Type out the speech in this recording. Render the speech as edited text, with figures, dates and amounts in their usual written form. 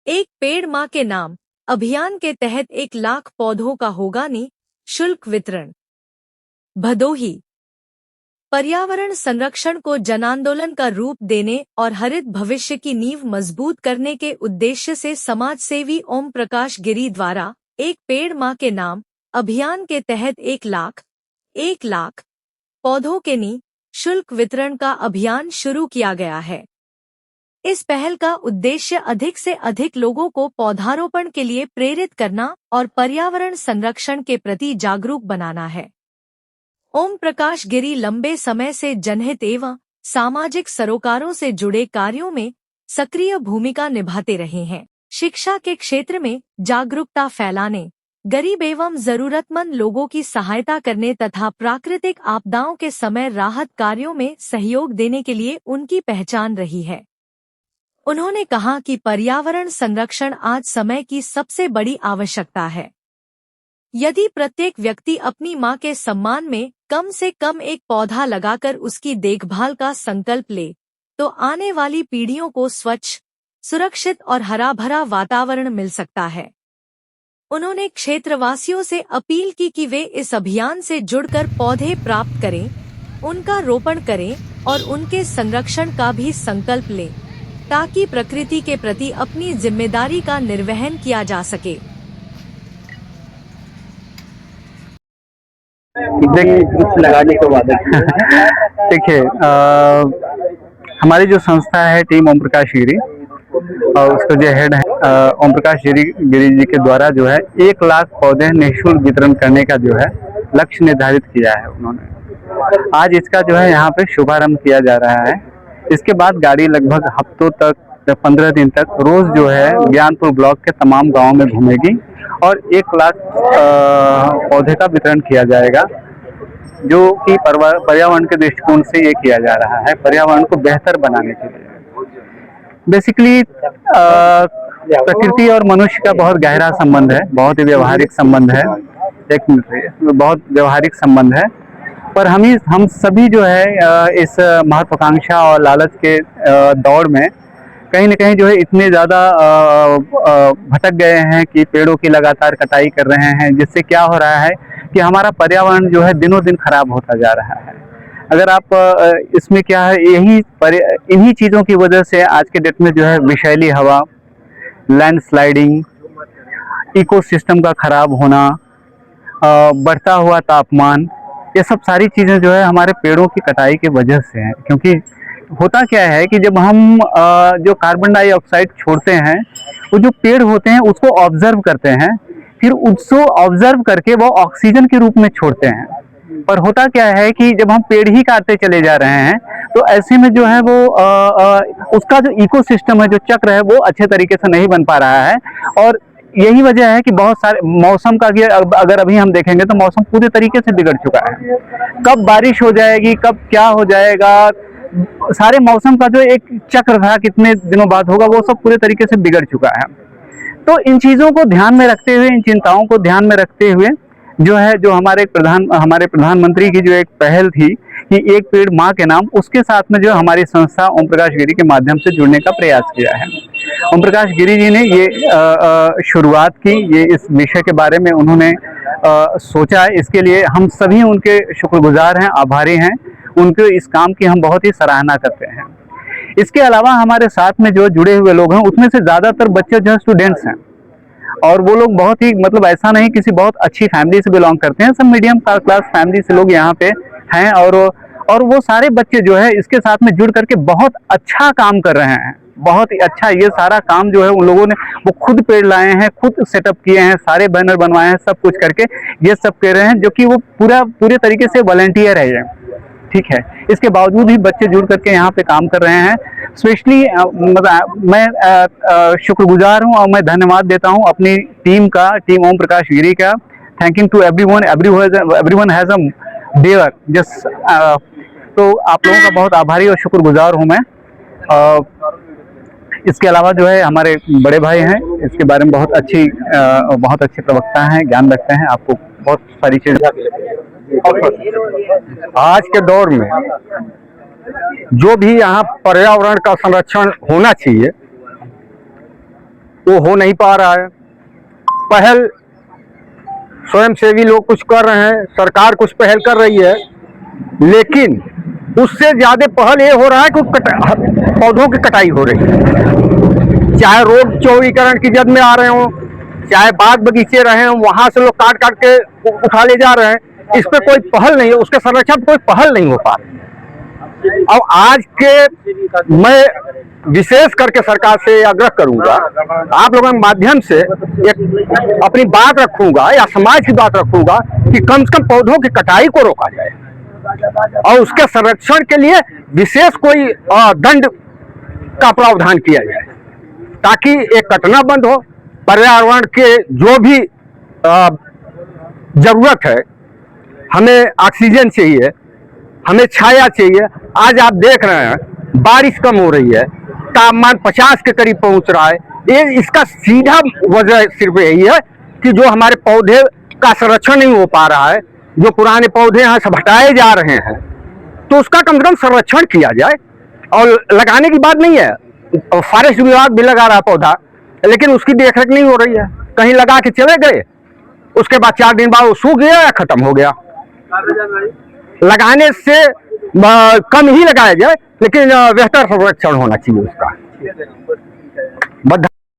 एक पेड़ माँ के नाम अभियान के तहत 1 लाख पौधों का होगा निःशुल्क वितरण। भदोही। पर्यावरण संरक्षण को जनांदोलन का रूप देने और हरित भविष्य की नींव मजबूत करने के उद्देश्य से समाजसेवी ओम प्रकाश गिरी द्वारा एक पेड़ माँ के नाम अभियान के तहत 1 लाख पौधों के निःशुल्क वितरण का अभियान शुरू किया गया है। इस पहल का उद्देश्य अधिक से अधिक लोगों को पौधारोपण के लिए प्रेरित करना और पर्यावरण संरक्षण के प्रति जागरूक बनाना है। ओम प्रकाश गिरी लंबे समय से जनहित एवं सामाजिक सरोकारों से जुड़े कार्यों में सक्रिय भूमिका निभाते रहे हैं। शिक्षा के क्षेत्र में जागरूकता फैलाने, गरीब एवं जरूरतमंद लोगों की सहायता करने तथा प्राकृतिक आपदाओं के समय राहत कार्यों में सहयोग देने के लिए उनकी पहचान रही है। उन्होंने कहा कि पर्यावरण संरक्षण आज समय की सबसे बड़ी आवश्यकता है। यदि प्रत्येक व्यक्ति अपनी मां के सम्मान में कम से कम एक पौधा लगाकर उसकी देखभाल का संकल्प ले, तो आने वाली पीढ़ियों को स्वच्छ, सुरक्षित और हरा भरा वातावरण मिल सकता है। उन्होंने क्षेत्रवासियों से अपील की कि वे इस अभियान से जुड़कर पौधे प्राप्त करें, उनका रोपण करें और उनके संरक्षण का भी संकल्प लें, ताकि प्रकृति के प्रति अपनी जिम्मेदारी का निर्वहन किया जा सके। लगाने के बाद देखिए, हमारी जो संस्था है टीम ओम प्रकाश गिरी और उसका जो हेड है ओम प्रकाश गिरी जी के द्वारा जो है 1 लाख पौधे निःशुल्क वितरण करने का जो है लक्ष्य निर्धारित किया है उन्होंने। आज इसका जो है यहाँ पे शुभारंभ किया जा रहा है। इसके बाद गाड़ी लगभग हफ्तों तक 15 दिन तक रोज जो है ज्ञानपुर ब्लॉक के तमाम गाँव में घूमेगी और 1 लाख पौधे का वितरण किया जाएगा, जो कि पर्यावरण के दृष्टिकोण से ये किया जा रहा है, पर्यावरण को बेहतर बनाने के लिए। बेसिकली प्रकृति और मनुष्य का बहुत गहरा संबंध है, बहुत ही व्यवहारिक संबंध है। एक मिनट, बहुत व्यवहारिक संबंध है। पर हम सभी जो है इस महत्वाकांक्षा और लालच के दौड़ में कहीं न कहीं जो है इतने ज़्यादा भटक गए हैं कि पेड़ों की लगातार कटाई कर रहे हैं, जिससे क्या हो रहा है कि हमारा पर्यावरण जो है दिनों दिन खराब होता जा रहा है। अगर आप इसमें क्या है, इन्हीं चीज़ों की वजह से आज के डेट में जो है विषैली हवा, लैंडस्लाइडिंग, इकोसिस्टम का खराब होना, बढ़ता हुआ तापमान, ये सब सारी चीज़ें जो है हमारे पेड़ों की कटाई की वजह से हैं। क्योंकि होता क्या है कि जब हम जो कार्बन डाइऑक्साइड छोड़ते हैं, वो जो पेड़ होते हैं उसको ऑब्जर्व करते हैं, फिर उसको ऑब्जर्व करके वो ऑक्सीजन के रूप में छोड़ते हैं। पर होता क्या है कि जब हम पेड़ ही काटते चले जा रहे हैं, तो ऐसे में जो है वो उसका जो इकोसिस्टम है, जो चक्र है, वो अच्छे तरीके से नहीं बन पा रहा है। और यही वजह है कि बहुत सारे मौसम का अगर अभी हम देखेंगे तो मौसम पूरे तरीके से बिगड़ चुका है। कब बारिश हो जाएगी, कब क्या हो जाएगा, सारे मौसम का जो एक चक्र था कितने दिनों बाद होगा, वो सब पूरे तरीके से बिगड़ चुका है। तो इन चीज़ों को ध्यान में रखते हुए, इन चिंताओं को ध्यान में रखते हुए जो हमारे प्रधानमंत्री की जो एक पहल थी कि एक पेड़ माँ के नाम, उसके साथ में जो हमारी संस्था ओम प्रकाश गिरी के माध्यम से जुड़ने का प्रयास किया है। ओम प्रकाश गिरी जी ने ये शुरुआत की, ये इस विषय के बारे में उन्होंने सोचा। इसके लिए हम सभी उनके शुक्रगुजार हैं, आभारी हैं। उनके इस काम की हम बहुत ही सराहना करते हैं। इसके अलावा हमारे साथ में जो जुड़े हुए लोग हैं, उसमें से ज़्यादातर बच्चे जो स्टूडेंट्स हैं, और वो लोग बहुत ही मतलब ऐसा नहीं किसी बहुत अच्छी फैमिली से बिलोंग करते हैं, सब मीडियम क्लास फैमिली से लोग यहाँ पे हैं। और वो सारे बच्चे जो है इसके साथ में जुड़ करके बहुत अच्छा काम कर रहे हैं, बहुत ही अच्छा। ये सारा काम जो है उन लोगों ने वो खुद पेड़ लाए हैं, खुद सेटअप किए हैं, सारे बैनर बनवाए हैं, सब कुछ करके ये सब कर रहे हैं, जो कि वो पूरे तरीके से वॉलंटियर है ये, ठीक है। इसके बावजूद भी बच्चे जुड़ करके यहाँ पे काम कर रहे हैं। स्पेशली मैं शुक्रगुजार हूँ और मैं धन्यवाद देता हूँ अपनी टीम ओम प्रकाश गिरी का। Thanking to everyone has a dare just. तो आप लोगों का बहुत आभारी और शुक्रगुजार हूँ मैं। इसके अलावा जो है हमारे बड़े भाई हैं, इसके बारे में बहुत अच्छे प्रवक्ता हैं, ज्ञान रखते हैं, आपको बहुत सारी चीज़ें। आज के दौर में जो भी यहाँ पर्यावरण का संरक्षण होना चाहिए, वो हो नहीं पा रहा है। पहल स्वयंसेवी लोग कुछ कर रहे हैं, सरकार कुछ पहल कर रही है, लेकिन उससे ज्यादा पहल ये हो रहा है कि पौधों की कटाई हो रही है। चाहे रोड चौड़ीकरण की जद में आ रहे हो, चाहे बाग बगीचे रहे हों, वहां से लोग काट काट के उठा ले जा रहे हैं। इस पे कोई पहल नहीं है, उसके संरक्षण पे कोई पहल नहीं हो पा रही है। और आज के मैं विशेष करके सरकार से आग्रह करूंगा, आप लोगों के माध्यम से एक अपनी बात रखूंगा या समाज की बात रखूंगा कि कम से कम पौधों की कटाई को रोका जाए और उसके संरक्षण के लिए विशेष कोई दंड का प्रावधान किया जाए, ताकि एक कटना बंद हो। पर्यावरण के जो भी जरूरत है, हमें ऑक्सीजन चाहिए, हमें छाया चाहिए। आज आप देख रहे हैं बारिश कम हो रही है, तापमान 50 के करीब पहुंच रहा है। ये इसका सीधा वजह सिर्फ यही है कि जो हमारे पौधे का संरक्षण नहीं हो पा रहा है, जो पुराने पौधे यहाँ से हटाए जा रहे हैं, तो उसका कम से कम संरक्षण किया जाए। और लगाने की बात नहीं है, फॉरेस्ट विभाग भी लगा रहा है पौधा, लेकिन उसकी देखरेख नहीं हो रही है। कहीं लगा के चले गए, उसके बाद 4 दिन बाद वो सूख गया या खत्म हो गया। लगाने से कम ही लगाया जाए, लेकिन बेहतर संरक्षण होना चाहिए उसका।